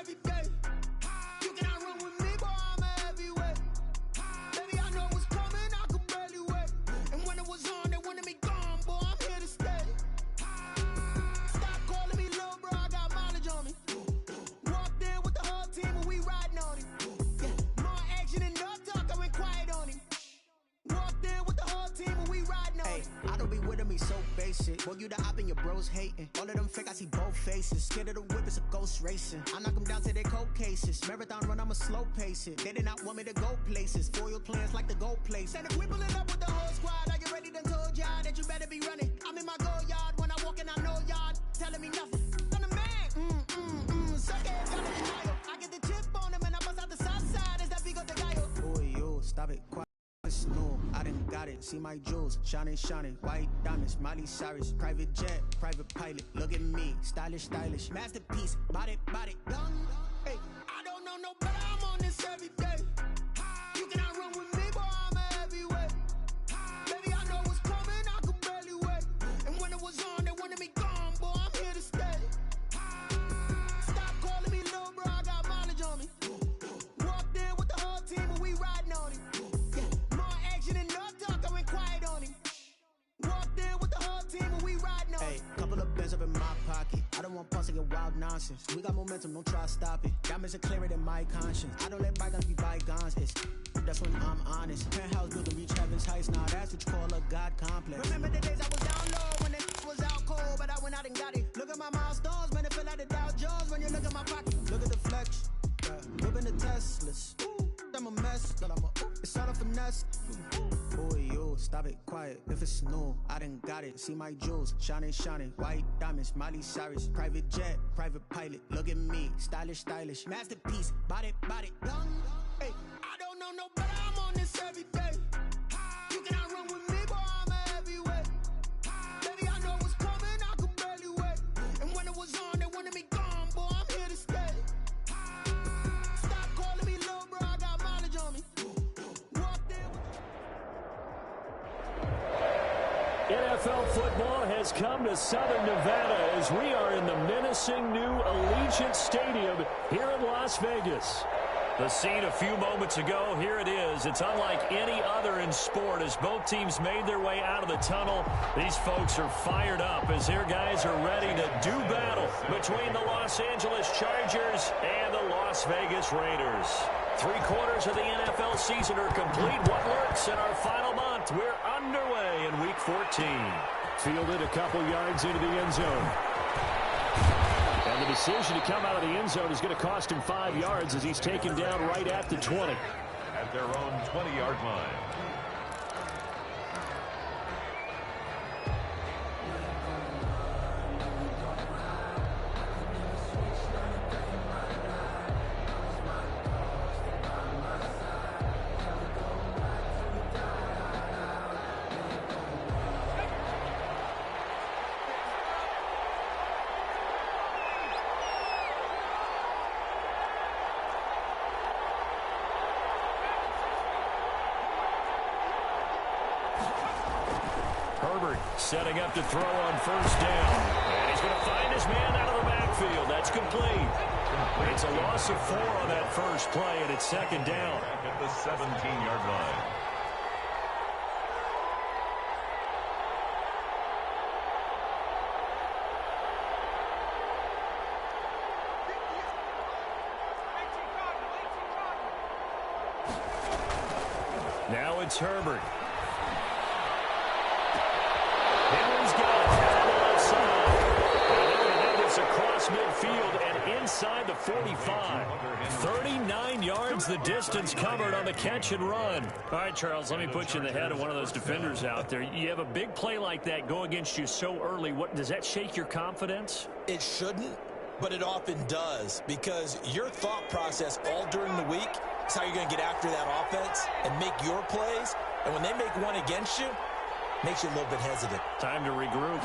every day. You cannot run with me, boy, I'm a heavyweight. Baby, I know what's coming, I could barely wait. And when it was on, they wanted me gone, boy, I'm here to stay. Stop calling me little bro, I got mileage on me. Walked in with the whole team and we riding on him. Yeah, more action and no talk, I went quiet on him. Walked in with the whole team and we riding on him. I don't be with him, he's so basic. Boy, you the op and your bros hating. All of them fake, I see both faces. Scared of the whip, it's a ghost racing. I knock them down to their cold cases. Marathon run, I'ma slow pace it. They did not want me to go places. Foil plans like the gold place. And if we pulling up with the whole squad, are you ready? Done told y'all that you better be running. I'm in my go yard when I walk in, I know y'all telling me nothing. I'm the man. Suck ass, got a denial. I get the chip on him and I bust out the south side. Is that Vigo de Gallo? Boy, yo, stop it, quiet. No, I done got it. See my jewels, shining, shining. White diamonds, Miley Cyrus. Private jet, private pilot. Look at me, stylish, stylish. Masterpiece, body, young. Hey, I don't know no better. I'm on this every day. You cannot run with me, boy. I'm a heavyweight. Baby, I know what's coming. I could barely wait. And when it was on, they wanted me gone, boy. I'm here to stay. Stop calling me little bro. I got mileage on me. Walked in with the whole team and we riding on him. And no talk, I went quiet on him. Walked in with the whole team and we riding on him. Hey, couple of bands up in my pocket. I don't want pussy and wild nonsense. We got momentum, don't try to stop it. Diamonds are clearer than my conscience. I don't let bygones be bygones. That's when I'm honest. Penthouse building reach heaven's heights. Now that's what you call a God complex. Remember the days I was down low when it was out cold, but I went out and got it. Look at my milestones, man, it feel like the Dow Jones when you look at my pocket. Look at the flex, whipping the Teslas. I'm a mess, but it's all a finesse. Boy, yo, stop it, quiet. If it's new, I done got it. See my jewels, shining, shining. White diamonds, Miley Cyrus. Private jet, private pilot. Look at me, stylish, stylish. Masterpiece, body, young. Hey, I don't know no better. I'm on this every day. You cannot run with me, boy. I'm a heavyweight. Baby, I know what's coming. I could barely wait. And when it was on, they wanted me gone, boy. I'm here to stay. Stop calling me little bro. I got mileage on me. NFL football has come to Southern Nevada as we are in the menacing new Allegiant Stadium here in Las Vegas. The scene a few moments ago, here it is. It's unlike any other in sport as both teams made their way out of the tunnel. These folks are fired up as their guys are ready to do battle between the Los Angeles Chargers and the Las Vegas Raiders. 3/4 of the NFL season are complete. What works in our final month? We're underway in Week 14. Fielded a couple yards into the end zone. And the decision to come out of the end zone is going to cost him 5 yards as he's taken down right at the 20. At their own 20-yard line. Setting up to throw on first down. And he's going to find his man out of the backfield. That's complete. It's a loss of 4 on that first play, and it's second down. At the 17-yard line. Now it's Herbert. Henry's got it down the left side. And they're going to have this across midfield and inside the 45. 39 yards the distance covered on the catch and run. All right, Charles, let me put you in the head of one of those defenders out there. You have a big play like that go against you so early. What does that shake your confidence? It shouldn't, but it often does, because your thought process all during the week is how you're going to get after that offense and make your plays. And when they make one against you, makes you a little bit hesitant. Time to regroup.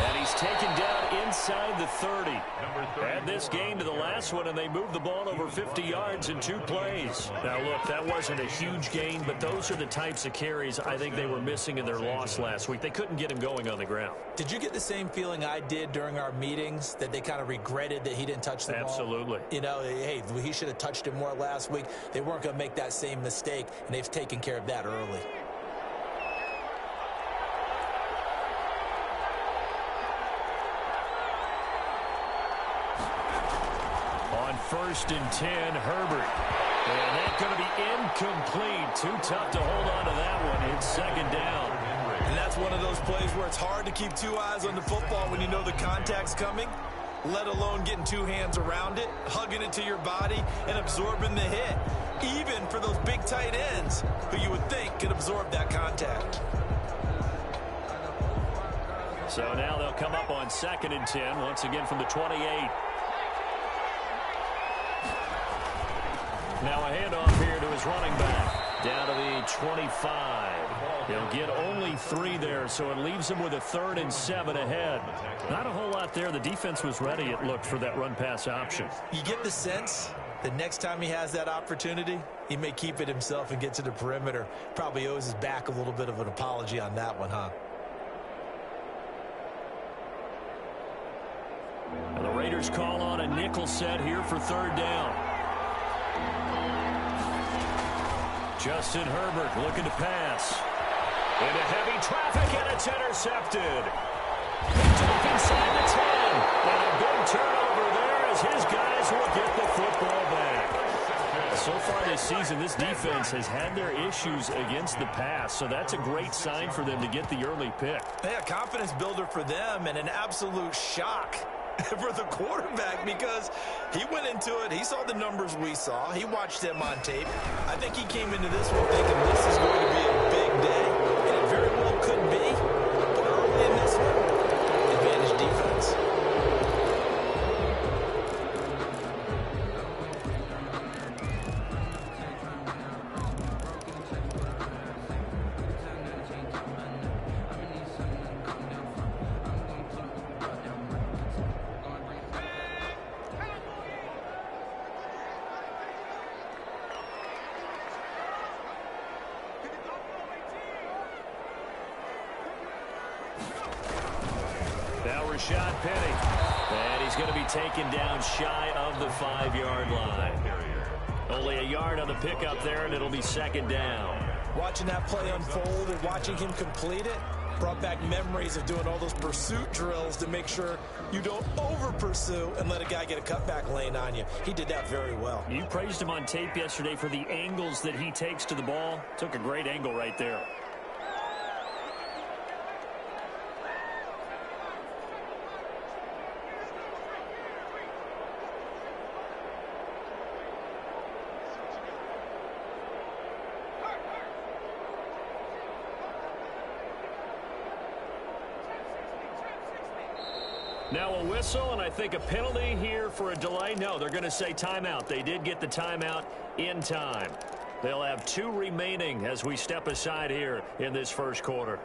And he's taken down inside inside the 30. Add this game to the last one, and they moved the ball over 50 yards in 2 plays. Now, look, that wasn't a huge gain, but those are the types of carries I think they were missing in their loss last week. They couldn't get him going on the ground. Did you get the same feeling I did during our meetings, that they kind of regretted that he didn't touch the ball? Absolutely. You know, hey, he should have touched it more last week. They weren't going to make that same mistake, and they've taken care of that early. On 1st and 10, Herbert. And that's going to be incomplete. Too tough to hold on to that one. It's 2nd down. And that's one of those plays where it's hard to keep 2 eyes on the football when you know the contact's coming, let alone getting 2 hands around it, hugging it to your body, and absorbing the hit. Even for those big tight ends who you would think could absorb that contact. So now they'll come up on 2nd and 10, once again from the 28. Now a handoff here to his running back. Down to the 25. He'll get only 3 there, so it leaves him with a 3rd and 7 ahead. Not a whole lot there. The defense was ready, it looked, for that run-pass option. You get the sense that next time he has that opportunity, he may keep it himself and get to the perimeter. Probably owes his back a little bit of an apology on that one, huh? And the Raiders call on a nickel set here for 3rd down. Justin Herbert looking to pass. Into heavy traffic, and it's intercepted. Picked up inside the 10. And a big turnover there as his guys will get the football back. So far this season, this defense has had their issues against the pass, so that's a great sign for them to get the early pick. Yeah, confidence builder for them, and an absolute shock for the quarterback, because he went into it, he saw the numbers we saw, he watched them on tape. I think he came into this one thinking this is going to be a big day, and it very well could be, but early in this one, advantage defense. Rashad Penny. And he's going to be taken down shy of the 5-yard line. Only a yard on the pickup there, and it'll be 2nd down. Watching that play unfold and watching him complete it brought back memories of doing all those pursuit drills to make sure you don't over-pursue and let a guy get a cutback lane on you. He did that very well. You praised him on tape yesterday for the angles that he takes to the ball. Took a great angle right there. Now a whistle, and I think a penalty here for a delay. No, they're going to say timeout. They did get the timeout in time. They'll have 2 remaining as we step aside here in this first quarter.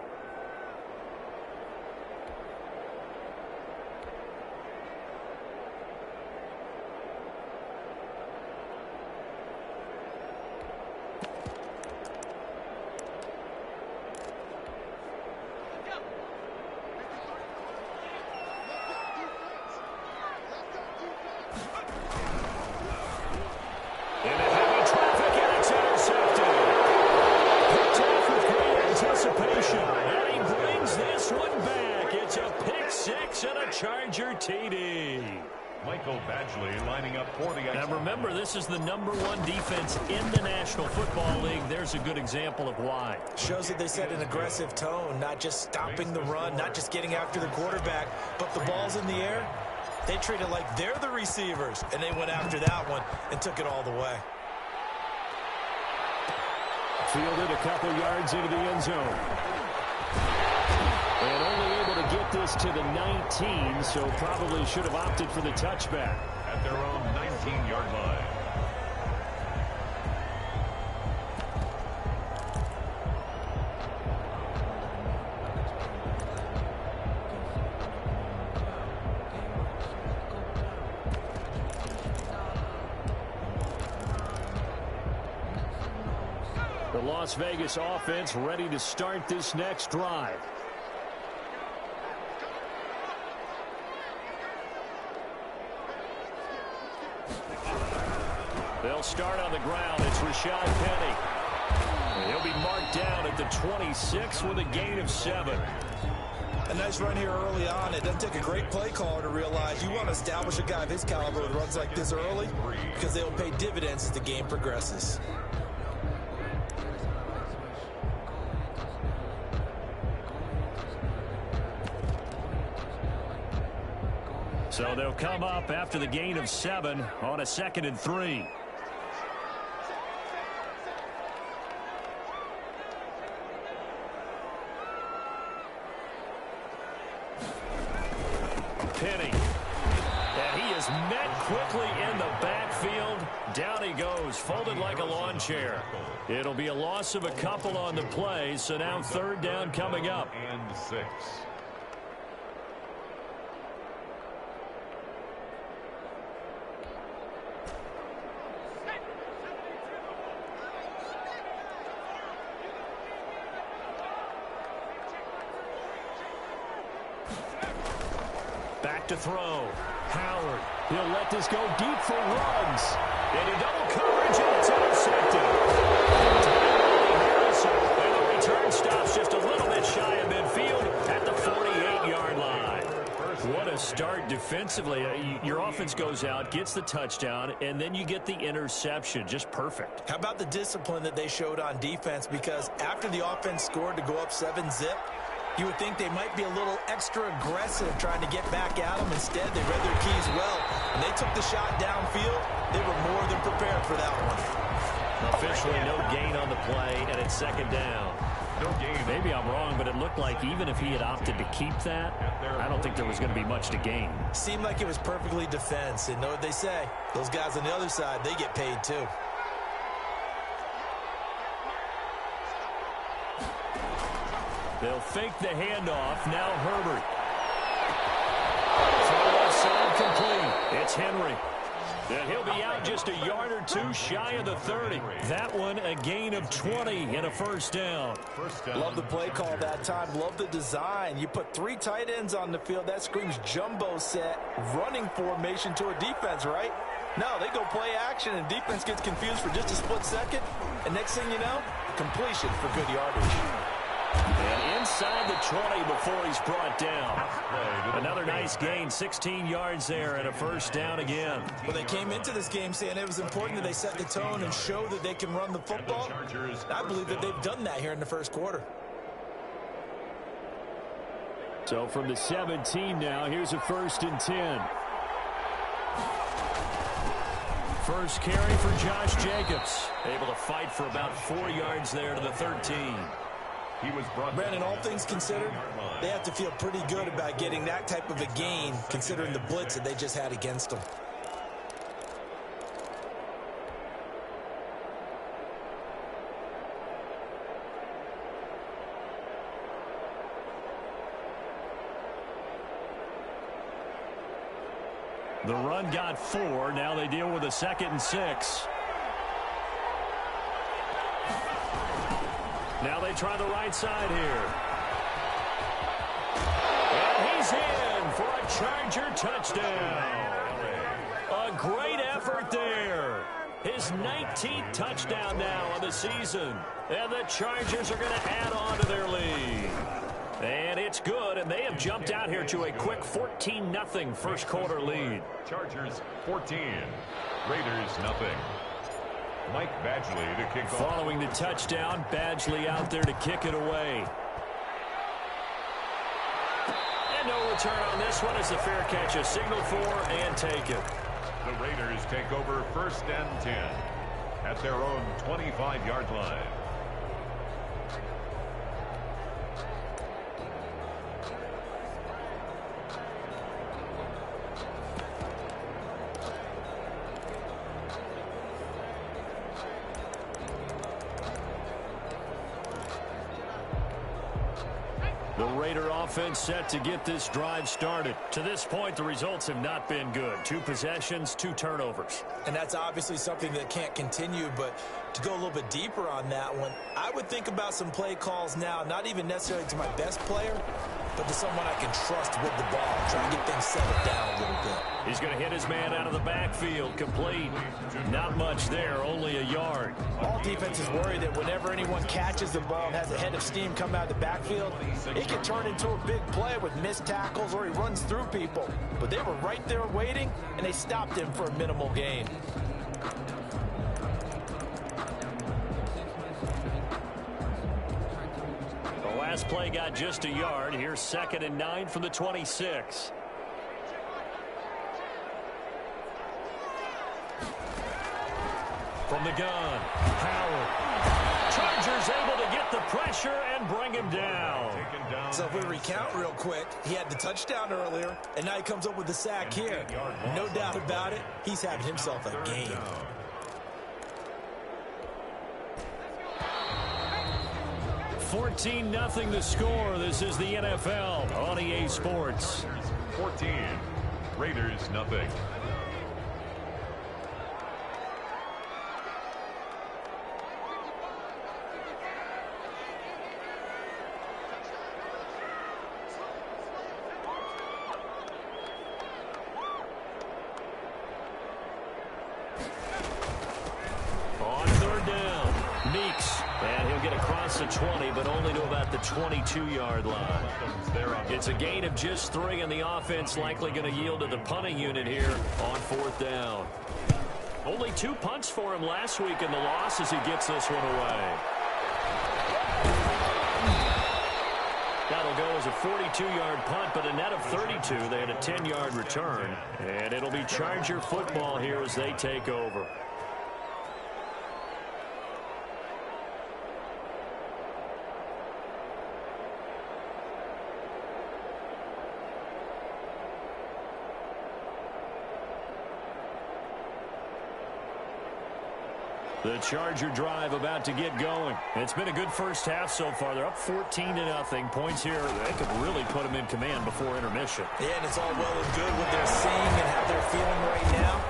This is the #1 defense in the National Football League. There's a good example of why. Shows that they set an aggressive tone, not just stopping the run, not just getting after the quarterback, but the ball's in the air. They treat it like they're the receivers, and they went after that one and took it all the way. Fielded a couple yards into the end zone. And only able to get this to the 19, so probably should have opted for the touchback. At their own 19-yard line. Las Vegas offense ready to start this next drive. They'll start on the ground. It's Rashad Penny. He'll be marked down at the 26 with a gain of 7. A nice run here early on. It doesn't take a great play caller to realize you want to establish a guy of his caliber with runs like this early because they'll pay dividends as the game progresses. So they'll come up after the gain of 7 on a 2nd and 3. Penny. And he is met quickly in the backfield. Down he goes, folded like a lawn chair. It'll be a loss of a couple on the play, so now 3rd down coming up. And 6. Back to throw. Howard. He'll let this go deep for Ruggs. Into double coverage, and it's intercepted. And the return stops just a little bit shy of midfield at the 48-yard line. What a start defensively. Your offense goes out, gets the touchdown, and then you get the interception. Just perfect. How about the discipline that they showed on defense? Because after the offense scored to go up 7-zip, you would think they might be a little extra aggressive trying to get back at them. Instead, they read their keys well. When they took the shot downfield, they were more than prepared for that one. Officially no gain on the play, and it's 2nd down. No gain. Maybe I'm wrong, but it looked like even if he had opted to keep that, I don't think there was going to be much to gain. Seemed like it was perfectly defense. And know what they say? Those guys on the other side, they get paid too. They'll fake the handoff. Now Herbert. Throw left side complete. It's Henry. And he'll be out just a yard or 2 shy of the 30. That one a gain of 20 and a 1st down. Love the play call that time. Love the design. You put 3 tight ends on the field. That screams jumbo set, running formation to a defense, right? No, they go play action, and defense gets confused for just a split second. And next thing you know, completion for good yardage. And inside the 20 before he's brought down. Another nice gain, 16 yards there and a 1st down again. Well, they came into this game saying it was important that they set the tone and show that they can run the football. I believe that they've done that here in the 1st quarter. So from the 17 now, here's a 1st and 10. First carry for Josh Jacobs. Able to fight for about 4 yards there to the 13. Brandon, all things considered, they have to feel pretty good about getting that type of a gain, considering the blitz that they just had against them. The run got 4. Now they deal with a 2nd and 6. Now they try the right side here. And he's in for a Charger touchdown. A great effort there. His 19th touchdown now of the season. And the Chargers are going to add on to their lead. And it's good, and they have jumped out here to a quick 14-0 1st quarter lead. Chargers 14, Raiders nothing. Mike Badgley to kick off. Following the touchdown, Badgley out there to kick it away. And no return on this one as the fair catch is signaled for and taken. The Raiders take over 1st and 10 at their own 25-yard line. The Raider offense set to get this drive started. To this point, the results have not been good. 2 possessions, 2 turnovers. And that's obviously something that can't continue, but to go a little bit deeper on that one, I would think about some play calls now, not even necessarily to my best player, but to someone I can trust with the ball. Try and get things settled down a little bit. He's going to hit his man out of the backfield. Complete. Not much there, only a yard. All defenses worry that whenever anyone catches the ball and has a head of steam come out of the backfield, it can turn into a big play with missed tackles or he runs through people. But they were right there waiting, and they stopped him for a minimal gain. The last play got just a yard. Here's 2nd and 9 from the 26. From the gun, Howard. Chargers able to get the pressure and bring him down. So if we recount real quick, he had the touchdown earlier, and now he comes up with the sack here. No doubt about it, he's having himself a game. 14-0 the score. This is the NFL on EA Sports. 14, Raiders nothing. On 3rd down, Meeks. And he'll get across the 20, but only to about the 22-yard line. It's a gain of just 3, and the offense likely going to yield to the punting unit here on 4th down. Only 2 punts for him last week in the loss as he gets this one away. That'll go as a 42-yard punt, but a net of 32. They had a 10-yard return, and it'll be Charger football here as they take over. The Charger drive about to get going. It's been a good first half so far. They're up 14-0. Points here, they could really put them in command before intermission. Yeah, and it's all well and good what they're seeing and how they're feeling right now.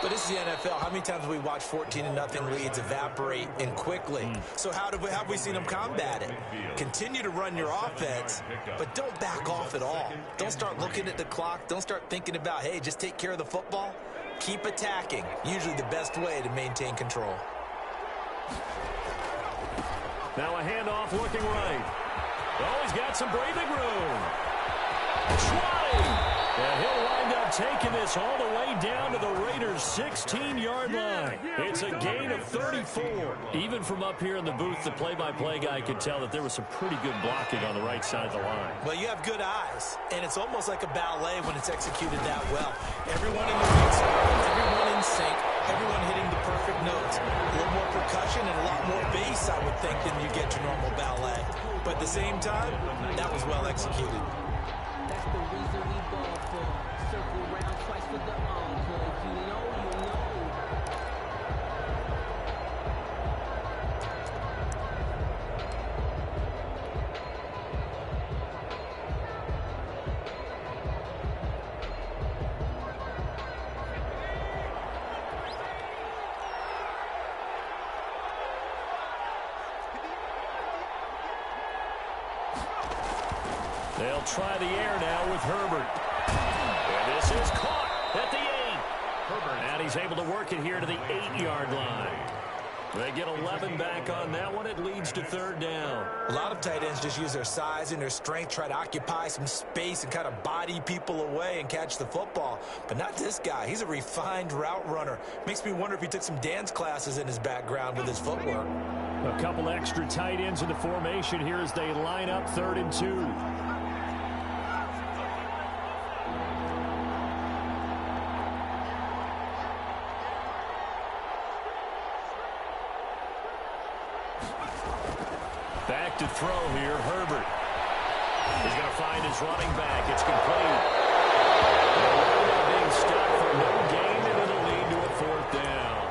But this is the NFL. How many times have we watched 14-0 leads evaporate and quickly? So how have we seen them combat it? Continue to run your offense, but don't back off at all. Don't start looking at the clock. Don't start thinking about, hey, just take care of the football. Keep attacking. Usually the best way to maintain control. Now a handoff looking right. Oh, he's got some breathing room. Swatting. And he'll wind up taking this all the way down to the Raiders' 16-yard line. It's a gain of 34. Even from up here in the booth, the play-by-play guy could tell that there was some pretty good blocking on the right side of the line. Well, you have good eyes, and it's almost like a ballet when it's executed that well. Everyone in the beat spot, everyone in sync, everyone hitting the perfect notes. A little more percussion and a lot more bass, I would think, than you get to normal ballet. But at the same time, that was well executed. That's the reason we ball for. Circle round twice for the encore. If you know, you know. They'll try the air now with Herbert. And this is caught at the 8. Herbert, and he's able to work it here to the 8-yard line. They get 11 back on that one. It leads to 3rd down. A lot of tight ends just use their size and their strength, try to occupy some space and kind of body people away and catch the football. But not this guy. He's a refined route runner. Makes me wonder if he took some dance classes in his background with his footwork. A couple extra tight ends in the formation here as they line up 3rd and 2. Back to throw here, Herbert. He's going to find his running back. It's complete. They're being stopped for no gain, and it'll lead to a 4th down.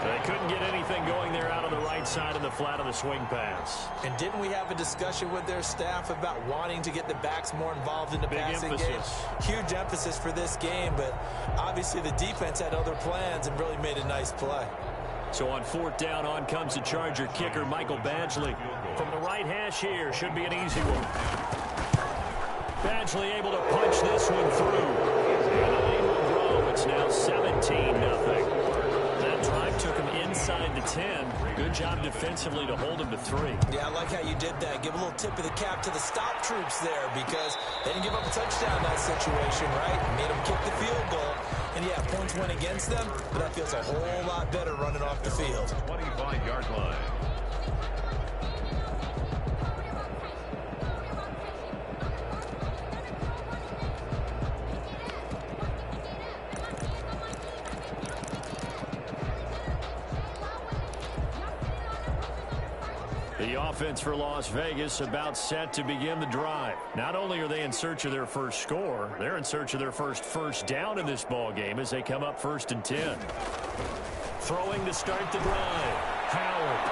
They couldn't get anything going there out on the right side of the flat of the swing pass. And didn't we have a discussion with their staff about wanting to get the backs more involved in the passing game? Huge emphasis for this game, but obviously the defense had other plans and really made a nice play. So on 4th down, on comes the Charger kicker, Michael Badgley. From the right hash here, should be an easy one. Badgley able to punch this one through. And the lead will grow. It's now 17-0. That drive took him inside the 10. Good job defensively to hold him to 3. Yeah, I like how you did that. Give a little tip of the cap to the stop troops there because they didn't give up a touchdown in that situation, right? Made them kick the field goal. And, yeah, points went against them, but that feels a whole lot better running off the field. 25-yard line. The offense for Las Vegas about set to begin the drive. Not only are they in search of their first score, they're in search of their first down in this ball game as they come up 1st and 10. Throwing to start the drive. Howard.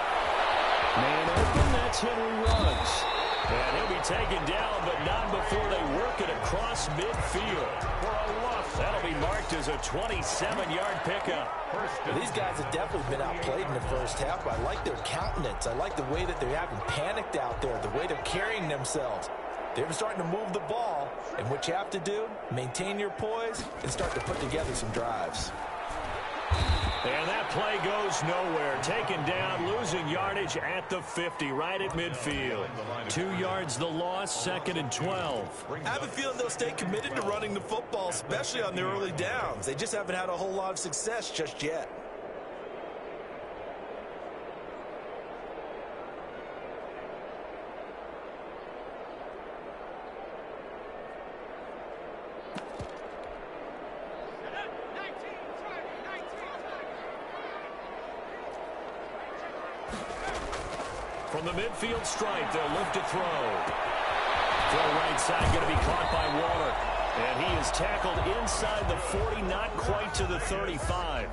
Man open, that's Henry Ruggs. And he'll be taken down, but not before they work it across midfield. For a loss, that'll be marked as a 27-yard pickup. These guys have definitely been outplayed in the first half, but I like their countenance. I like the way that they haven't panicked out there, the way they're carrying themselves. They're starting to move the ball, and what you have to do, maintain your poise and start to put together some drives. And that play goes nowhere. Taken down, losing yardage at the 50, right at midfield. 2 yards the loss, 2nd and 12. I have a feeling they'll stay committed to running the football, especially on their early downs. They just haven't had a whole lot of success just yet. From the midfield stripe, they'll look to throw. Throw right side, going to be caught by Waller. And he is tackled inside the 40, not quite to the 35.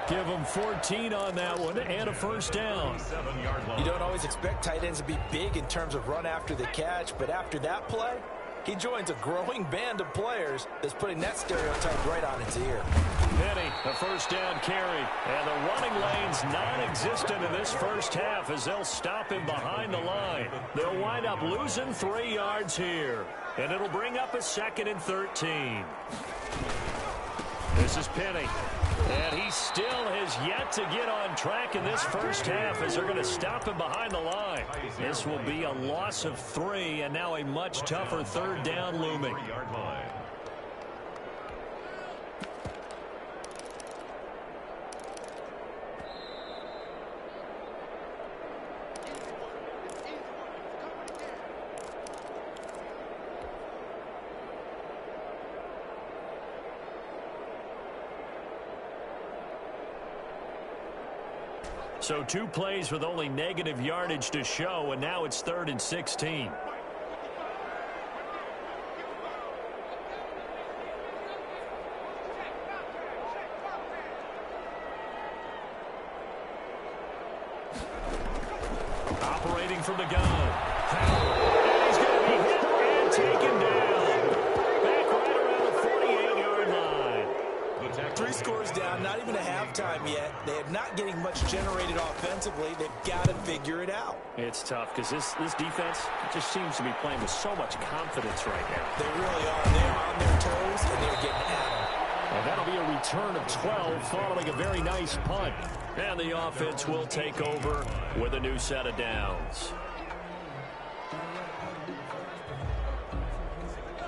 Give him 14 on that one and a 1st down. You don't always expect tight ends to be big in terms of run after the catch, but after that play, he joins a growing band of players that's putting that stereotype right on its ear. Penny, a 1st down carry. And the running lane's non-existent in this first half as they'll stop him behind the line. They'll wind up losing 3 yards here. And it'll bring up a 2nd and 13. This is Penny. And he still has yet to get on track in this first half as they're going to stop him behind the line. This will be a loss of 3 and now a much tougher 3rd down looming. So 2 plays with only negative yardage to show, and now it's 3rd and 16. Operating from the gun. Howard. And he's going to be hit and taken down. Back right around the 48-yard line. 3 scores down, not even a halftime yet. They are not getting much generated offensively. They've got to figure it out. It's tough because this defense just seems to be playing with so much confidence right now. They really are. They're on their toes, and they're getting at them. And that'll be a return of 12 following a very nice punt. And the offense will take over with a new set of downs.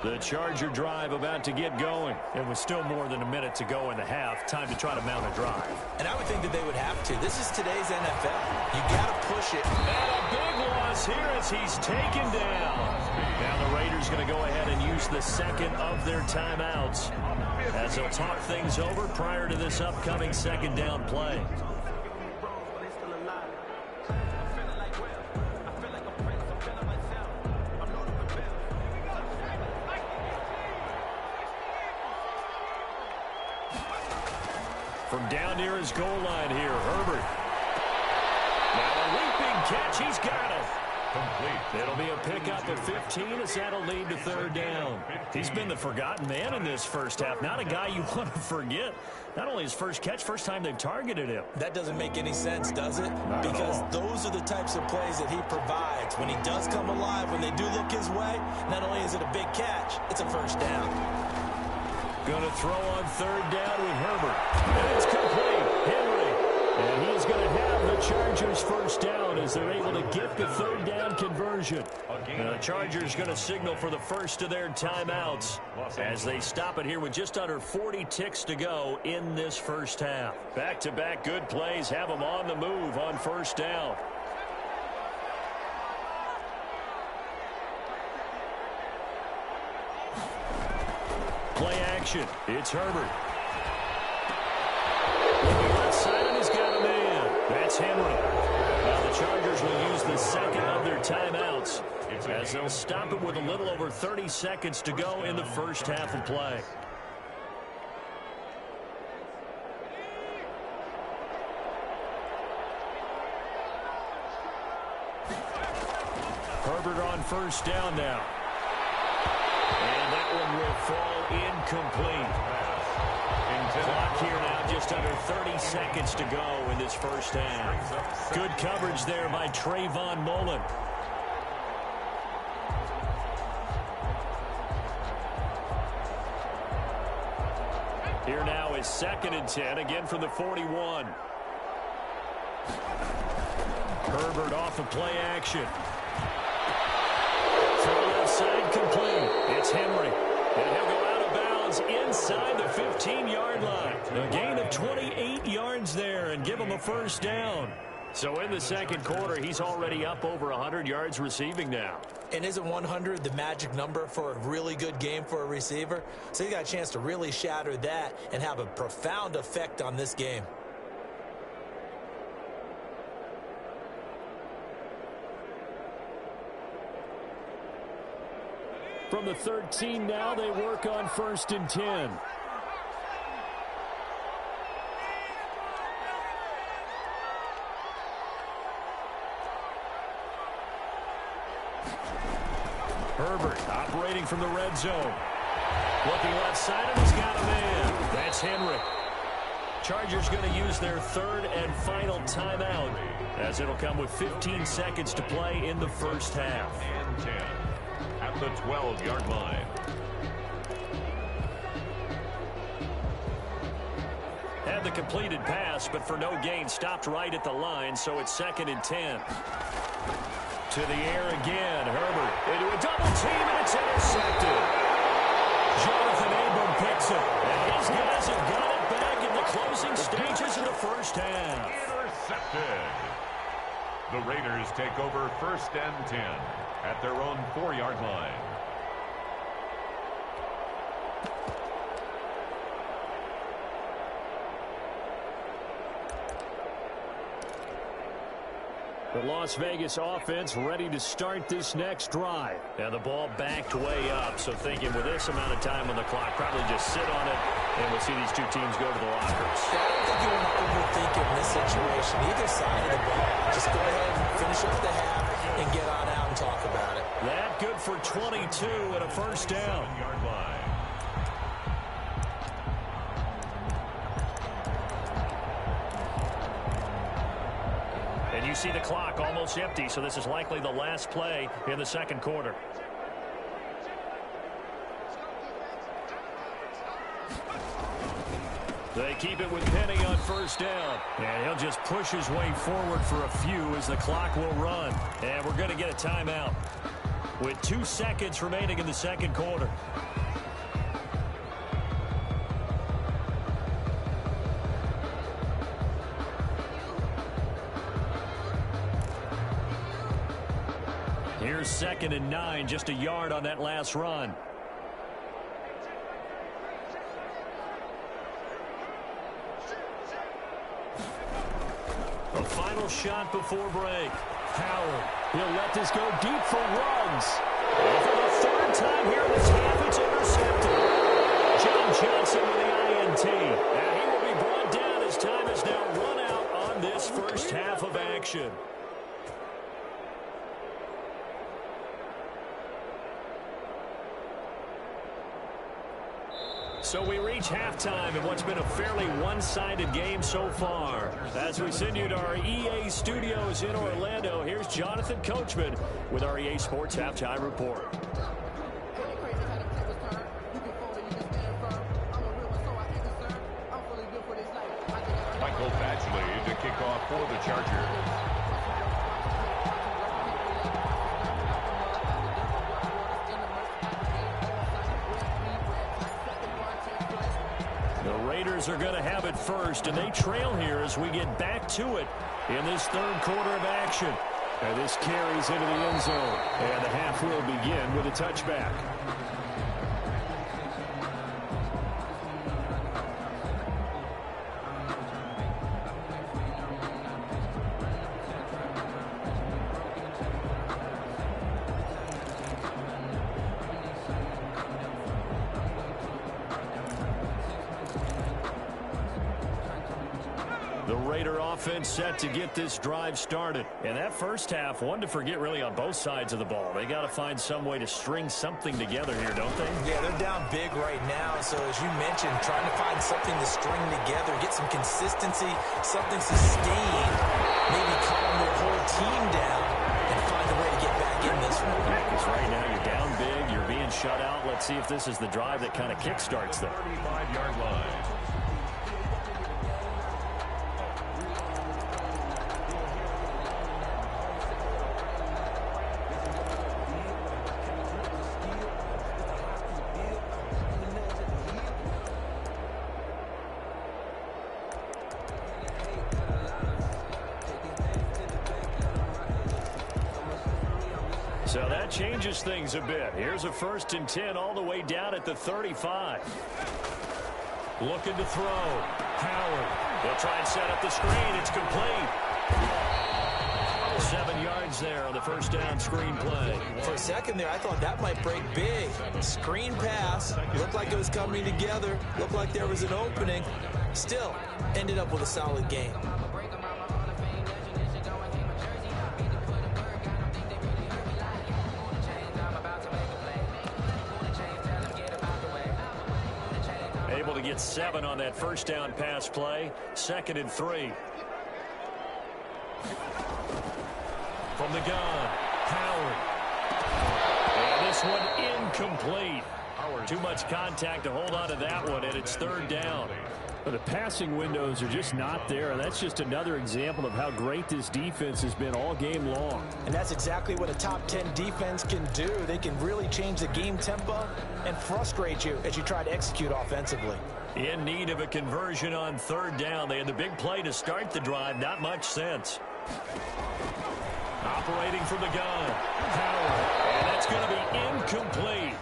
The Charger drive about to get going. It was still more than a minute to go in the half. Time to try to mount a drive. And I would think that they would have to. This is today's NFL. You got to push it. And a big loss here as he's taken down. Now the Raiders going to go ahead and use the 2nd of their timeouts as they'll talk things over prior to this upcoming 2nd down play. From down near his goal line here, Herbert. Now a leaping catch. He's got it. Complete. It'll be a pickup of 15 as that'll lead to third down. He's been the forgotten man in this first half. Not a guy you want to forget. Not only his first catch, first time they've targeted him. That doesn't make any sense, does it? Not because at all. those are the types of plays that he provides. When he does come alive, when they do look his way, not only is it a big catch, it's a first down. Going to throw on third down with Herbert. And it's complete. Henry. And he's going to have the Chargers first down as they're able to get the third down conversion. The Chargers going to signal for the first of their timeouts as they stop it here with just under 40 ticks to go in this first half. Back-to-back good plays have them on the move on first down. Play action. It's Herbert. Looking left side, and he's got a man. That's Henry. Now the Chargers will use the second of their timeouts as they'll stop it with a little over 30 seconds to go in the first half of play. Herbert on first down now. And that one will fall incomplete. Clock here now, just under 30 seconds to go in this first half. Good coverage there by Trayvon Mullen. Here now is 2nd and 10, again from the 41. Herbert off of play action. Throw left side complete. It's Henry. And he'll go out of bounds inside the 15-yard line. A gain of 28 yards there and give him a first down. So in the second quarter, he's already up over 100 yards receiving now. And isn't 100 the magic number for a really good game for a receiver? So he got a chance to really shatter that and have a profound effect on this game. From the 13 now, they work on 1st and 10. Herbert operating from the red zone. Looking left side, and he's got a man. That's Henry. Chargers going to use their third and final timeout as it'll come with 15 seconds to play in the first half. And 10 at the 12-yard line. Had the completed pass, but for no gain, stopped right at the line, so it's 2nd and 10. To the air again, Herbert into a double team, and it's intercepted. Jonathan Abram picks it, and his guys have got it back in the closing stages of the first half. Intercepted. The Raiders take over 1st and 10 at their own 4-yard line. The Las Vegas offense ready to start this next drive. Now the ball backed way up, so thinking with this amount of time on the clock, probably just sit on it, and we'll see these two teams go to the lockers. I don't think you want to overthink it in this situation. Either side of the ball, just go ahead and finish up the half and get on out and talk about it. That good for 22 and a first down. 7-yard line. And you see the clock almost empty, so this is likely the last play in the second quarter. They keep it with Penny on first down. And he'll just push his way forward for a few as the clock will run. And we're going to get a timeout with 2 seconds remaining in the second quarter. Here's 2nd and 9, just a yard on that last run. A final shot before break. Howard, he'll let this go deep for Ruggs. And for the 3rd time here in this half, it's intercepted. John Johnson with the INT. And he will be brought down as time is now run out on this first first half of action. So we reach halftime in what's been a fairly one-sided game so far. As we send you to our EA studios in Orlando, here's Jonathan Coachman with our EA Sports Halftime Report. Michael Badgley to kick off for the Chargers. Raiders are going to have it first, and they trail here as we get back to it in this third quarter of action. And this carries into the end zone, and the half will begin with a touchback. Offense set to get this drive started. And that first half, one to forget really on both sides of the ball. They got to find some way to string something together here, don't they? Yeah, they're down big right now. So as you mentioned, trying to find something to string together, get some consistency, something sustained, maybe calm their whole team down and find a way to get back in this one. Because right now you're down big, you're being shut out. Let's see if this is the drive that kind of kickstarts them. 35-yard line. So that changes things a bit. Here's a 1st and 10 all the way down at the 35. Looking to throw. Howard. They'll try and set up the screen. It's complete. 7 yards there on the first down screen play. For a second there, I thought that might break big. Screen pass. Looked like it was coming together. Looked like there was an opening. Still, ended up with a solid game. Able to get 7 on that first down pass play. 2nd and 3. From the gun, Howard. And this one incomplete. Too much contact to hold on to that one, and it's 3rd down. But the passing windows are just not there, and that's just another example of how great this defense has been all game long. And that's exactly what a top 10 defense can do. They can really change the game tempo and frustrate you as you try to execute offensively. In need of a conversion on 3rd down. They had the big play to start the drive. Not much sense. Operating from the gun, Howard, and that's going to be incomplete.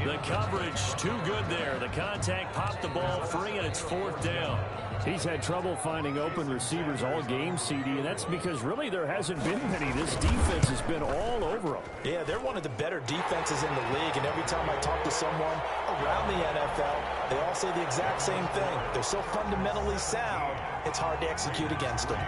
The coverage too good there. The contact popped the ball free, and it's 4th down. He's had trouble finding open receivers all game, CD, and that's because really there hasn't been many. This defense has been all over them. Yeah, they're one of the better defenses in the league, and every time I talk to someone around the NFL, they all say the exact same thing. They're so fundamentally sound, it's hard to execute against them.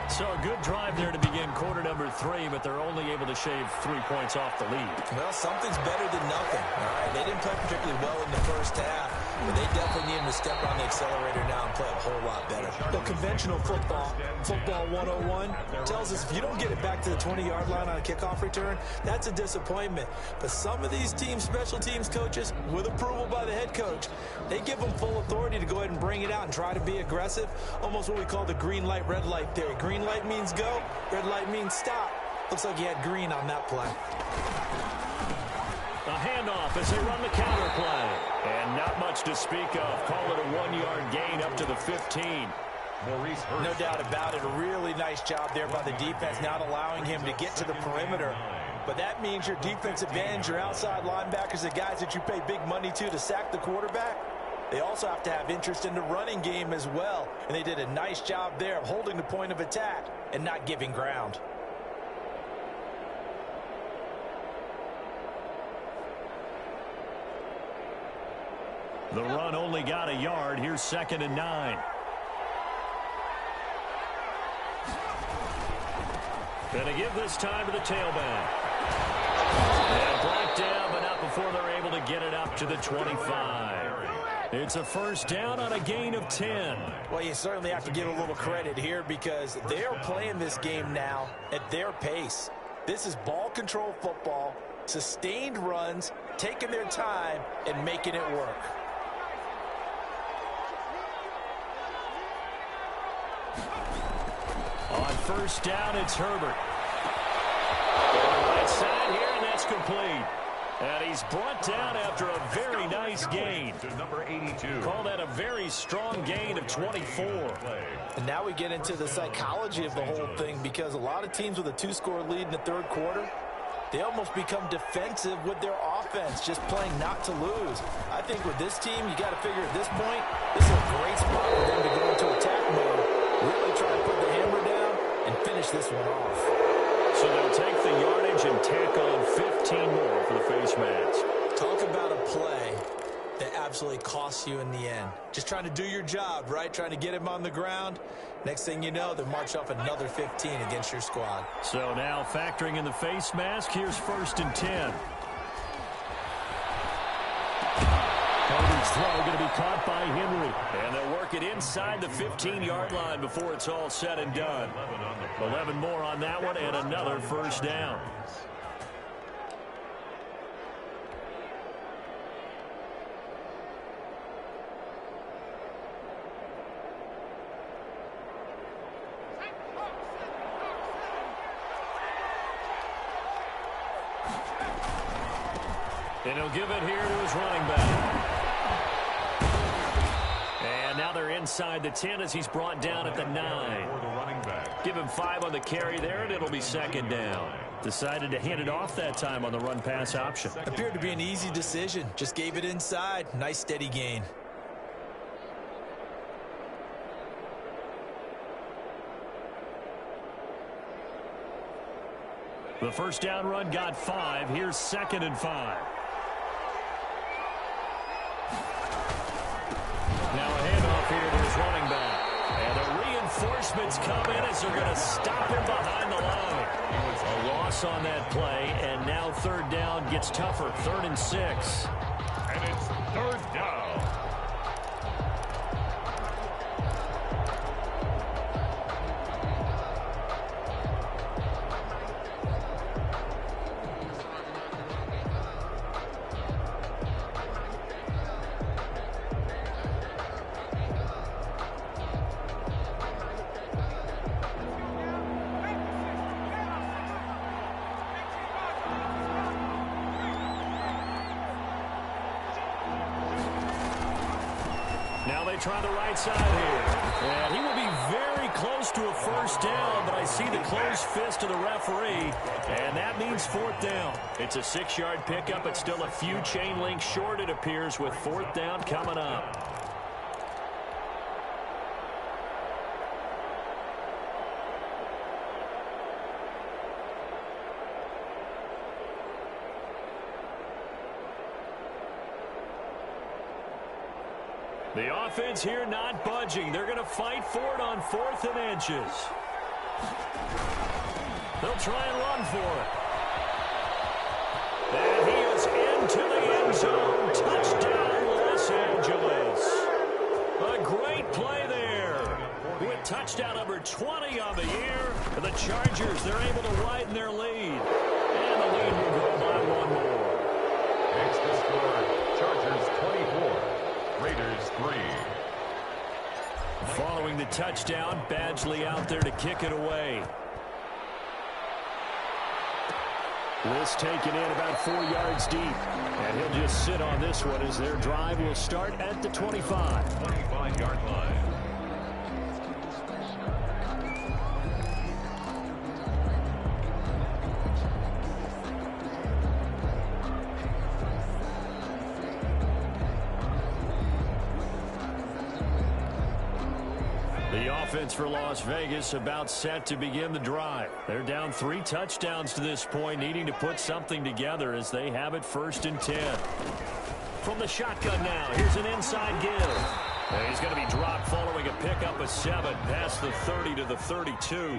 So a good drive there to begin quarter number 3, but they're only able to shave 3 points off the lead. Well, something's better than nothing. All right, they didn't play particularly well in the first half, but they definitely need him to step on the accelerator now and play a whole lot better. The conventional football 101, tells us if you don't get it back to the 20-yard line on a kickoff return, that's a disappointment. But some of these teams, special teams coaches, with approval by the head coach, they give them full authority to go ahead and bring it out and try to be aggressive, almost what we call the green light, red light theory. Green light means go, red light means stop. Looks like he had green on that play. A handoff as they run the counter play. And not much to speak of. Call it a 1-yard gain up to the 15. No doubt about it. A really nice job there by the defense, not allowing him to get to the perimeter. But that means your defensive ends, your outside linebackers, the guys that you pay big money to sack the quarterback, they also have to have interest in the running game as well. And they did a nice job there of holding the point of attack and not giving ground. The run only got a yard. Here's 2nd and 9. Gonna give this time to the tailback. And brought down, but not before they're able to get it up to the 25. It's a first down on a gain of 10. Well, you certainly have to give a little credit here because they are playing this game now at their pace. This is ball control football, sustained runs, taking their time, and making it work. On first down, it's Herbert. Right side here, and that's complete. And he's brought down after a very nice gain. To number 82. Call that a very strong gain of 24. And now we get into the psychology of the whole thing because a lot of teams with a 2-score lead in the third quarter, they almost become defensive with their offense, just playing not to lose. I think with this team, you got to figure at this point, this is a great spot for them to go into attack mode, really try to put the hammer down and finish this one off. So they'll take the yardage and tack on 15 more for the face mask. Talk about a play that absolutely costs you in the end. Just trying to do your job, right? Trying to get him on the ground. Next thing you know, they march off another 15 against your squad. So now factoring in the face mask, here's first and 10. Herbert's throw going to be caught by Henry. And they'll work it inside the 15-yard line before it's all said and done. 11 more on that one and another first down. And he'll give it here to his running back. And now they're inside the 10 as he's brought down at the 9. Give him 5 on the carry there, and it'll be second down. Decided to hand it off that time on the run-pass option. Appeared to be an easy decision. Just gave it inside. Nice, steady gain. The first down run got 5. Here's second and 5. Now a handoff here to his running back. And the reinforcements come in as they're going to stop him behind the line. A loss on that play, and now third down gets tougher. 3rd and 6. And it's third down. Now they try the right side here. And he will be very close to a first down, but I see the closed fist of the referee, and that means 4th down. It's a 6-yard pickup. It's still a few chain links short, it appears, with 4th down coming up. The offense here not budging. They're going to fight for it on 4th and inches. They'll try and run for it. And he is into the end zone. Touchdown, Los Angeles. A great play there. With touchdown number 20 on the year. And the Chargers, they're able to widen their lead. And the lead will grow by 1 more. Makes the score Chargers 24. Raiders 3. Following the touchdown, Badgley out there to kick it away. This taken in about 4 yards deep. And he'll just sit on this one as their drive will start at the 25. 25-yard line. Offense for Las Vegas about set to begin the drive. They're down 3 touchdowns to this point, needing to put something together as they have it 1st and 10. From the shotgun now, here's an inside give. And he's going to be dropped following a pickup of 7 past the 30 to the 32.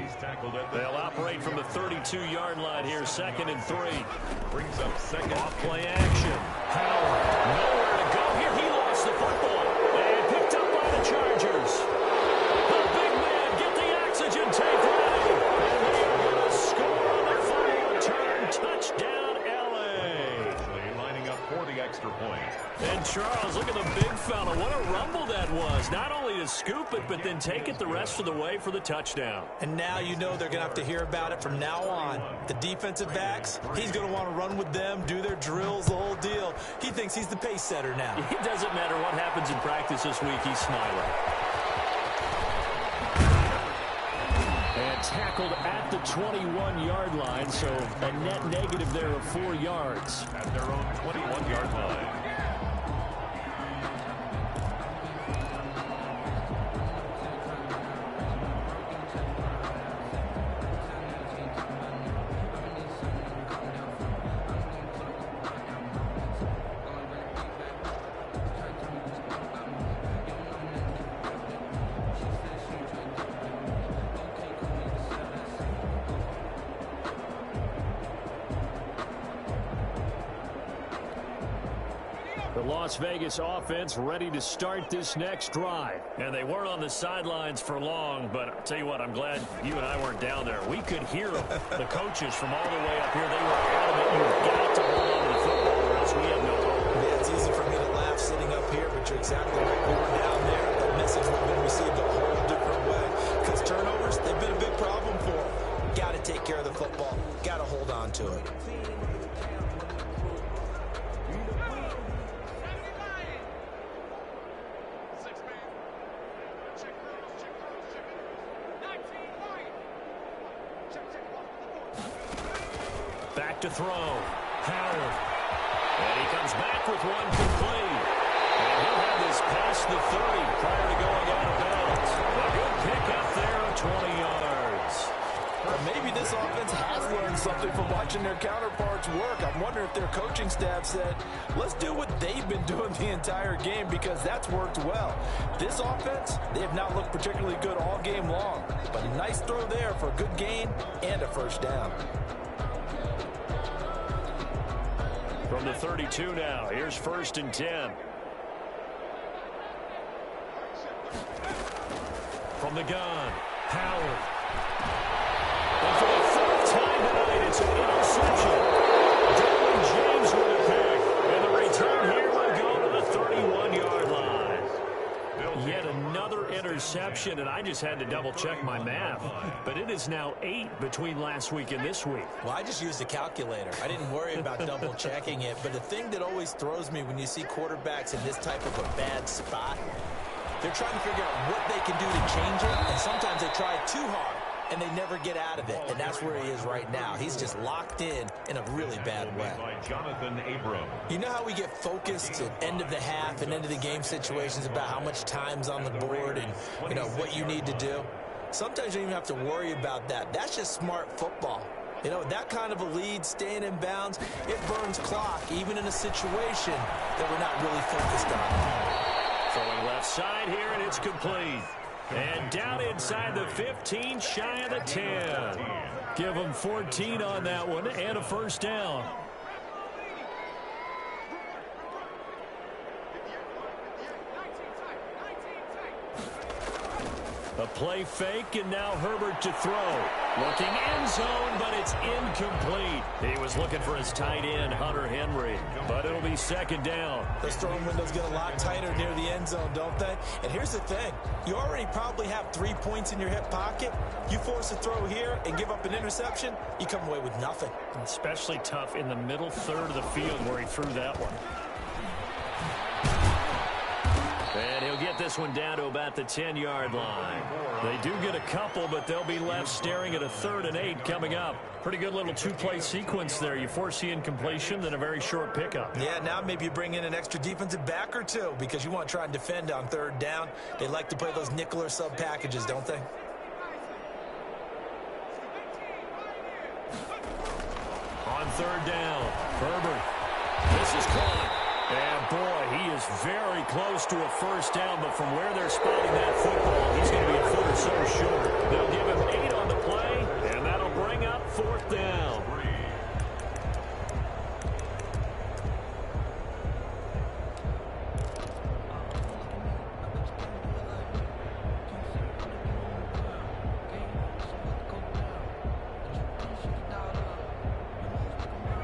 They'll operate from the 32-yard line here, 2nd and 3. Brings up second. Off-play action. Howard, nowhere to go here. He lost the football. And picked up by the Chargers. The big man get the oxygen tank ready. And they are going to score on the final return. Touchdown, L.A. Lining up for the extra point. And Charles, look at the big fella. What a rumble that was. Not only to scoop it, but then take it the rest of the way for the touchdown. And now you know they're going to have to hear about it from now on. The defensive backs, he's going to want to run with them, do their drills, the whole deal. He thinks he's the pace setter now. It doesn't matter what happens in practice this week. He's smiling. And tackled at the 21-yard line, so a net negative there of 4 yards. At their own 21-yard line. The Las Vegas offense ready to start this next drive. And they weren't on the sidelines for long, but I'll tell you what, I'm glad you and I weren't down there. We could hear them. The coaches from all the way up here, they were adamant. You've got to hold on to the football or else we have no hope. Yeah, it's easy for me to laugh sitting up here, but you're exactly right. We were down there. That message would have been received a whole different way. Because turnovers, they've been a big problem for them. Got to take care of the football. Got to hold on to it. Back to throw. Howard. And he comes back with one complete. And he'll have this past the 30 prior to going out of bounds. A good pickup there of 20 yards. Well, maybe this offense has learned something from watching their counterparts work. I'm wondering if their coaching staff said, let's do what they've been doing the entire game because that's worked well. This offense, they have not looked particularly good all game long. But a nice throw there for a good gain and a first down. From the 32 now, here's 1st and 10. From the gun, Howard. And for the 4th time tonight, it's an interception. Derwin James with a pick. And the return here will go to the 31-yard line. Yet another interception, and I just had to double-check my math. But it is now 8 between last week and this week. Well, I just used a calculator. I didn't worry about double-checking it. But the thing that always throws me when you see quarterbacks in this type of a bad spot, they're trying to figure out what they can do to change it, and sometimes they try too hard, and they never get out of it. And that's where he is right now. He's just locked in a really bad way. By Jonathan Abram. You know how we get focused at end of the half and end of the game situations about how much time's on the board and, you know, what you need to do? Sometimes you don't even have to worry about that. That's just smart football. You know, that kind of a lead, staying in bounds, it burns clock, even in a situation that we're not really focused on. Throwing left side here, and it's complete. And down inside the 15, shy of the 10. Give them 14 on that one and a first down. A play fake, and now Herbert to throw. Looking end zone, but it's incomplete. He was looking for his tight end, Hunter Henry, but it'll be 2nd down. Those throwing windows get a lot tighter near the end zone, don't they? And here's the thing. You already probably have 3 points in your hip pocket. You force a throw here and give up an interception, you come away with nothing. Especially tough in the middle third of the field where he threw that one. And he'll get this one down to about the 10-yard line. They do get a couple, but they'll be left staring at a 3rd and 8 coming up. Pretty good little 2-play sequence there. You force the incompletion, then a very short pickup. Yeah, now maybe you bring in an extra defensive back or two because you want to try and defend on 3rd down. They like to play those nickel or sub packages, don't they? On 3rd down, Herbert. This is caught. And, boy, he is very close to a first down, but from where they're spotting that football, he's going to be a foot or so short. They'll give him 8 on the play, and that'll bring up 4th down.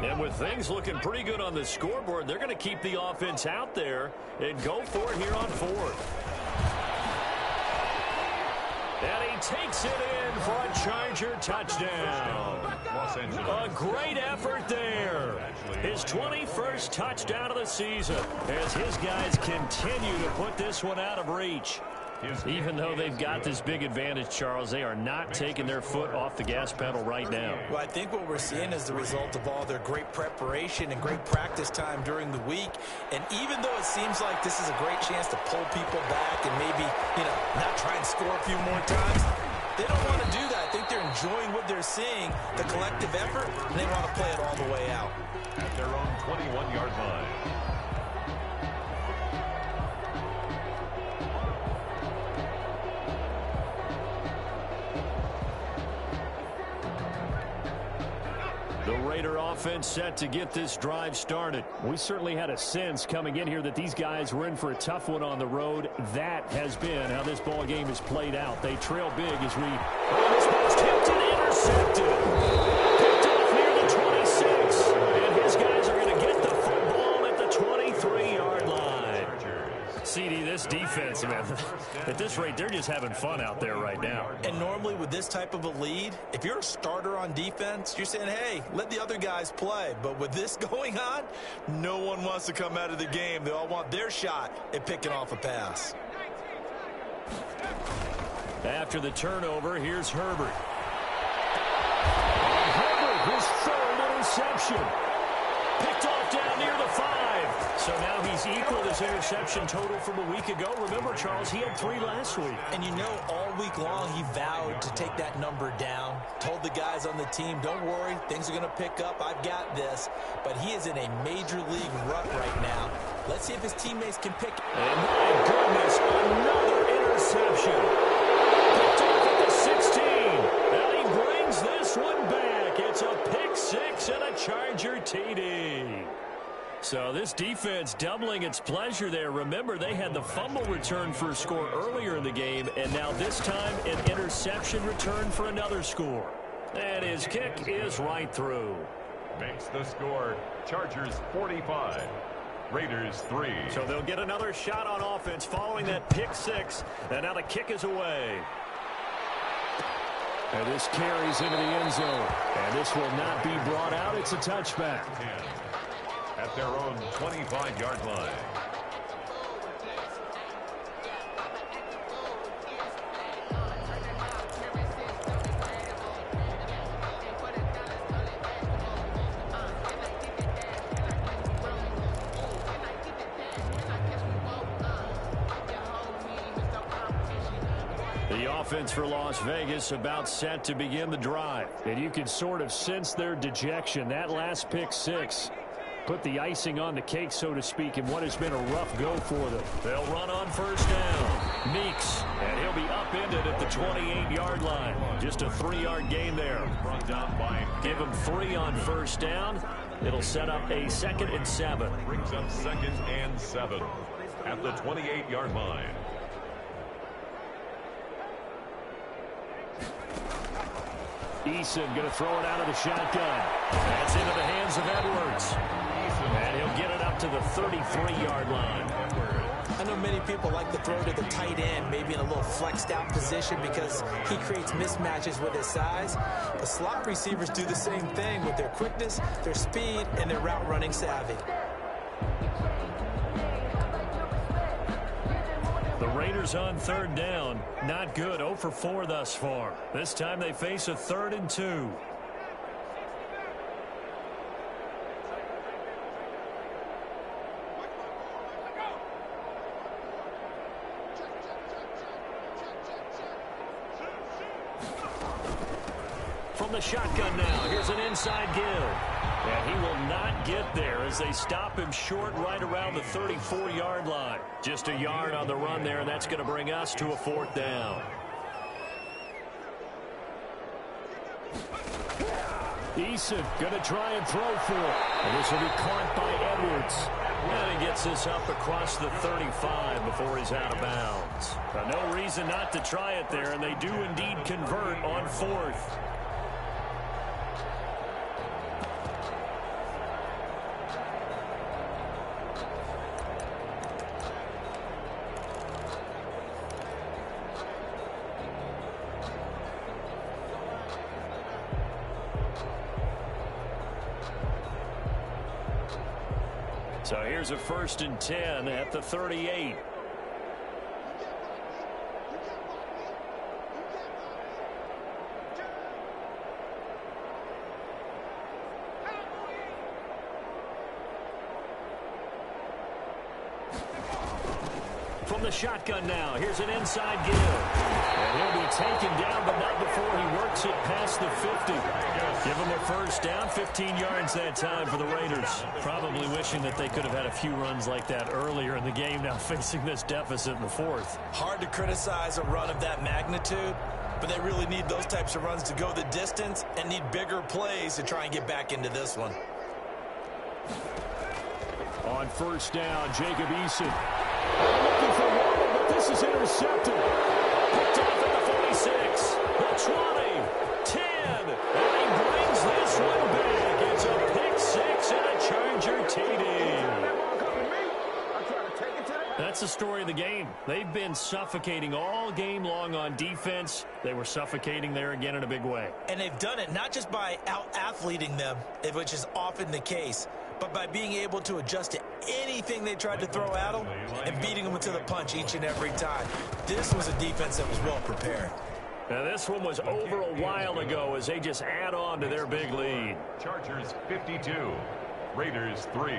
And with things looking pretty good on the scoreboard, they're going to keep the offense out there and go for it here on 4th. And he takes it in for a Charger touchdown. A great effort there. His 21st touchdown of the season as his guys continue to put this one out of reach. Even though they've got this big advantage, Charles, they are not taking their foot off the gas pedal right now. Well, I think what we're seeing is the result of all their great preparation and great practice time during the week. And even though it seems like this is a great chance to pull people back and maybe, not try and score a few more times, they don't want to do that. I think they're enjoying what they're seeing, the collective effort, and they want to play it all the way out. At their own 21-yard line. The Raider offense set to get this drive started. We certainly had a sense coming in here that these guys were in for a tough one on the road. That has been how this ball game has played out. They trail big as we... this ball's tipped and intercepted. Picked off near the 26. And his guys are going to get the football at the 23-yard line. CD, this defense, man, at this rate, they're just having fun out there right now. And normally with this type of a lead, if you're a starter on defense, you're saying, hey, let the other guys play. But with this going on, no one wants to come out of the game. They all want their shot at picking off a pass. After the turnover, here's Herbert. And Herbert, his 3rd interception. Picked off down near the 5. So now he's equaled his interception total from a week ago. Remember, Charles, he had 3 last week. And all week long he vowed to take that number down. Told the guys on the team, don't worry, things are going to pick up. I've got this. But he is in a major league rut right now. Let's see if his teammates can pick. And my goodness, another interception. Picked off at the 16. And he brings this one back. It's a pick 6 and a Charger TD. So this defense doubling its pleasure there. Remember, they had the fumble return for a score earlier in the game, and now this time an interception return for another score. And his kick is right through. Makes the score Chargers 45, Raiders 3. So they'll get another shot on offense following that pick 6, and now the kick is away. And this carries into the end zone, and this will not be brought out. It's a touchback. At their own 25-yard line. The offense for Las Vegas about set to begin the drive. And you can sort of sense their dejection. That last pick 6 put the icing on the cake, so to speak, in what has been a rough go for them. They'll run on first down. Meeks, and he'll be upended at the 28-yard line. Just a 3-yard gain there. Give him 3 on first down. It'll set up a 2nd and 7. Brings up 2nd and 7 at the 28-yard line. Eason going to throw it out of the shotgun. That's into the hands of Edwards. And he'll get it up to the 33-yard line. I know many people like to throw to the tight end, maybe in a little flexed out position because he creates mismatches with his size. But slot receivers do the same thing with their quickness, their speed, and their route running savvy. The Raiders on 3rd down. Not good. 0 for 4 thus far. This time they face a 3rd and 2. From the shotgun now, here's an inside give. And he will not get there as they stop him short right around the 34-yard line. Just a yard on the run there, and that's going to bring us to a 4th down. Eason going to try and throw for it. And this will be caught by Edwards. And he gets this up across the 35 before he's out of bounds. No reason not to try it there, and they do indeed convert on 4th. So here's a 1st and 10 at the 38. From the shotgun now, here's an inside give. And he'll be taken down, but not before he works it past the 50. Give him a 1st down, 15 yards that time for the Raiders. Probably wishing that they could have had a few runs like that earlier in the game, now facing this deficit in the 4th. Hard to criticize a run of that magnitude, but they really need those types of runs to go the distance and need bigger plays to try and get back into this one. On 1st down, Jacob Eason. Looking for one, but this is intercepted. Picked off at the 46, the 20, 10, and he brings this one back. It's a pick 6 and a Charger TD. That's the story of the game. They've been suffocating all game long on defense. They were suffocating there again in a big way. And they've done it not just by out-athleting them, which is often the case, but by being able to adjust to anything they tried to throw at them and beating them to the punch each and every time. This was a defense that was well prepared. Now this one was over a while ago as they just add on to their big lead. Chargers 52, Raiders 3.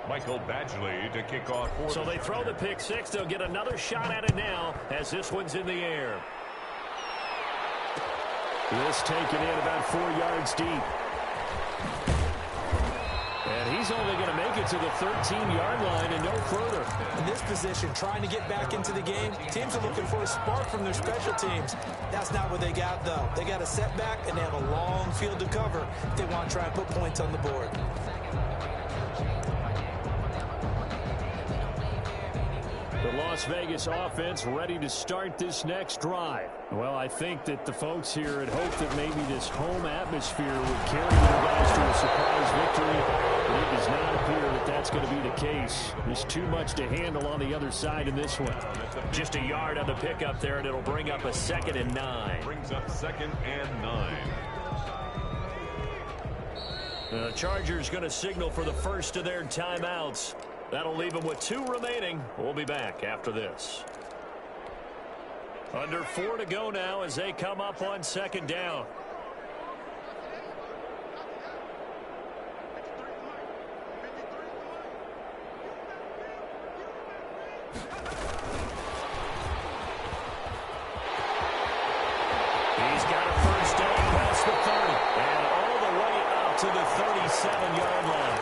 Michael Badgley to kick off. So they throw the pick 6. They'll get another shot at it now as this one's in the air. This taken in about 4 yards deep. And he's only going to make it to the 13-yard line and no further. In this position, trying to get back into the game, teams are looking for a spark from their special teams. That's not what they got, though. They got a setback, and they have a long field to cover if they want to try and put points on the board. The Las Vegas offense ready to start this next drive. Well, I think that the folks here had hoped that maybe this home atmosphere would carry their guys to a surprise victory, but it does not appear that that's going to be the case. There's too much to handle on the other side in this one. Just a yard on the pickup there, and it'll bring up a 2nd and 9. Brings up 2nd and 9. The Chargers going to signal for the first of their timeouts. That'll leave them with 2 remaining. We'll be back after this. Under 4 to go now as they come up on 2nd down. He's got a 1st down past the 30 and all the way up to the 37-yard line.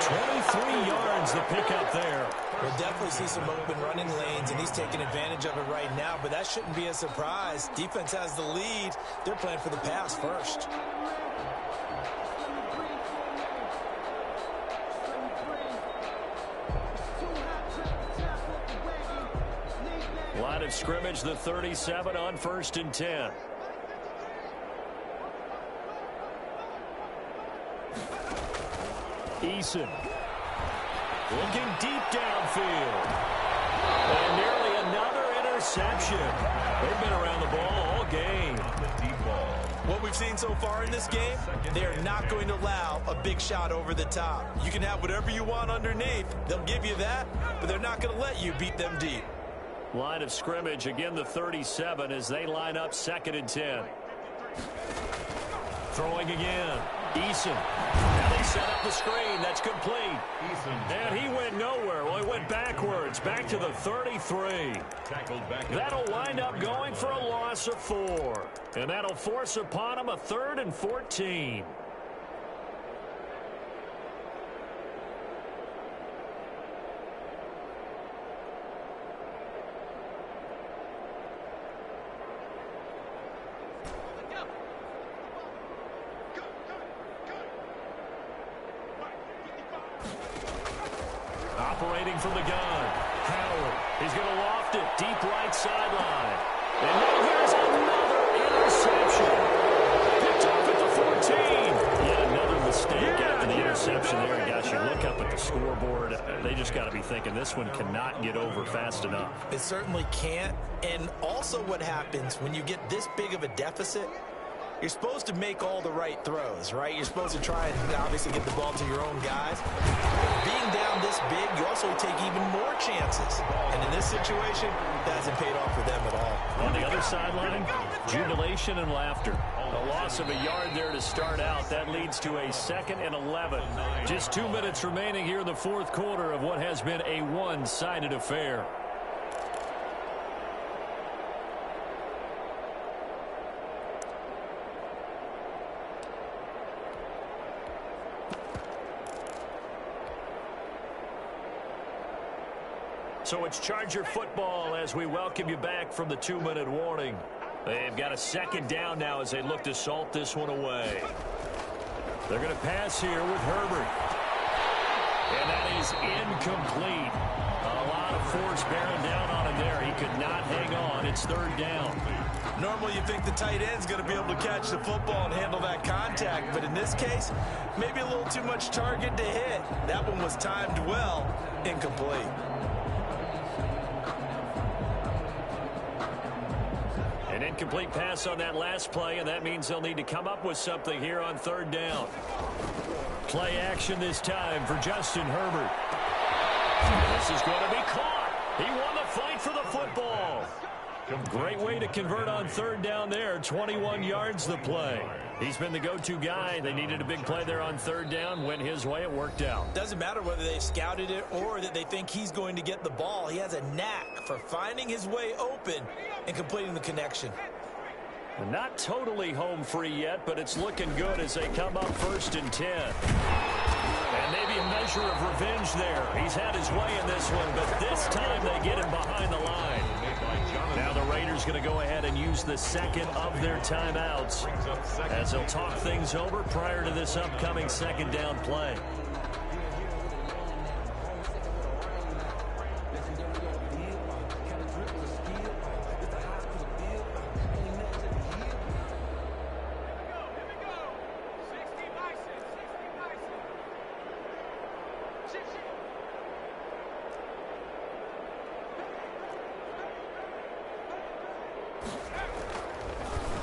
23 yards the pickup there. We'll definitely see some open running lanes, and he's taking advantage of it right now, but that shouldn't be a surprise. Defense has the lead. They're playing for the pass first. Line of scrimmage, the 37 on 1st and 10. Eason. Looking deep downfield. And nearly another interception. They've been around the ball all game. What we've seen so far in this game, they are not going to allow a big shot over the top. You can have whatever you want underneath. They'll give you that, but they're not going to let you beat them deep. Line of scrimmage, again the 37 as they line up 2nd and 10. Throwing again. Eason. Now they set up the screen. That's complete. And he went nowhere. Well, he went backwards, back to the 33. That'll wind up going for a loss of 4. And that'll force upon him a 3rd and 14. Operating from the gun. Howard. He's going to loft it. Deep right sideline. And now here's another interception. Picked off at the 14. Yet another mistake after the interception there. And guys, you look up at the scoreboard. They just got to be thinking this one cannot get over fast enough. It certainly can't. And also what happens when you get this big of a deficit, you're supposed to make all the right throws, right? You're supposed to try and obviously get the ball to your own guys. Being down this big, you also take even more chances. And in this situation, that hasn't paid off for them at all. On the other sideline, jubilation and laughter. A loss of a yard there to start out. That leads to a 2nd and 11. Just 2 minutes remaining here in the 4th quarter of what has been a one-sided affair. So it's Charger football as we welcome you back from the 2-minute warning. They've got a 2nd down now as they look to salt this one away. They're going to pass here with Herbert. And that is incomplete. A lot of force bearing down on him there. He could not hang on. It's 3rd down. Normally you think the tight end's going to be able to catch the football and handle that contact. But in this case, maybe a little too much target to hit. That one was timed well. Incomplete. An incomplete pass on that last play, and that means they'll need to come up with something here on 3rd down. Play action this time for Justin Herbert. This is going to be caught. He won the fight for the football. Great way to convert on 3rd down there. 21 yards the play. He's been the go-to guy. They needed a big play there on 3rd down. Went his way. It worked out. Doesn't matter whether they've scouted it or that they think he's going to get the ball. He has a knack for finding his way open and completing the connection. Not totally home free yet, but it's looking good as they come up 1st and 10. And maybe a measure of revenge there. He's had his way in this one, but this time they get him behind the line. Now the Raiders going to go ahead and use the 2nd of their timeouts as they'll talk things over prior to this upcoming 2nd down play.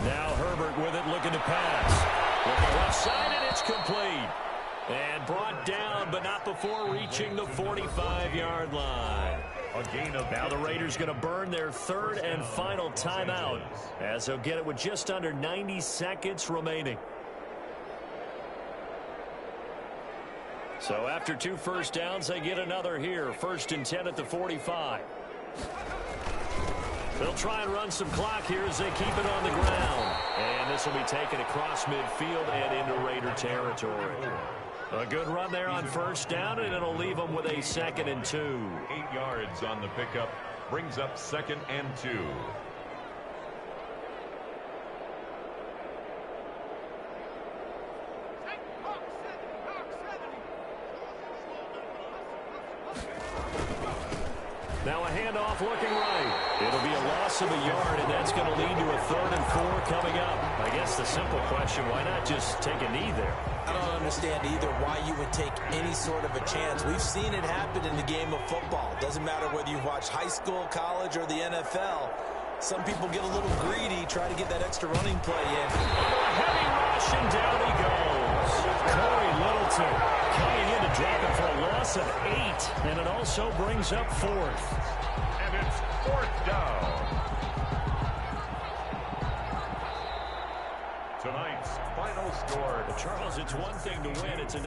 Now Herbert with it, looking to pass. Looking left side, and it's complete. And brought down, but not before reaching the 45-yard line. Now the Raiders going to burn their 3rd and final timeout as they'll get it with just under 90 seconds remaining. So after 2 first downs, they get another here. 1st and 10 at the 45. They'll try and run some clock here as they keep it on the ground. And this will be taken across midfield and into Raider territory. A good run there on 1st down, and it'll leave them with a 2nd and 2. 8 yards on the pickup. Brings up 2nd and 2. Now a handoff looking right. It'll be a loss of a yard, and that's going to lead to a 3rd and 4 coming up. I guess the simple question, why not just take a knee there? I don't understand either why you would take any sort of a chance. We've seen it happen in the game of football. Doesn't matter whether you watch high school, college, or the NFL. Some people get a little greedy, try to get that extra running play in. Heavy rush, and down he goes. Corey Littleton coming in to drop it for a loss of 8, and it also brings up 4th. And it's 4th down. Tonight's final score. Charles, it's one thing to win. It's another.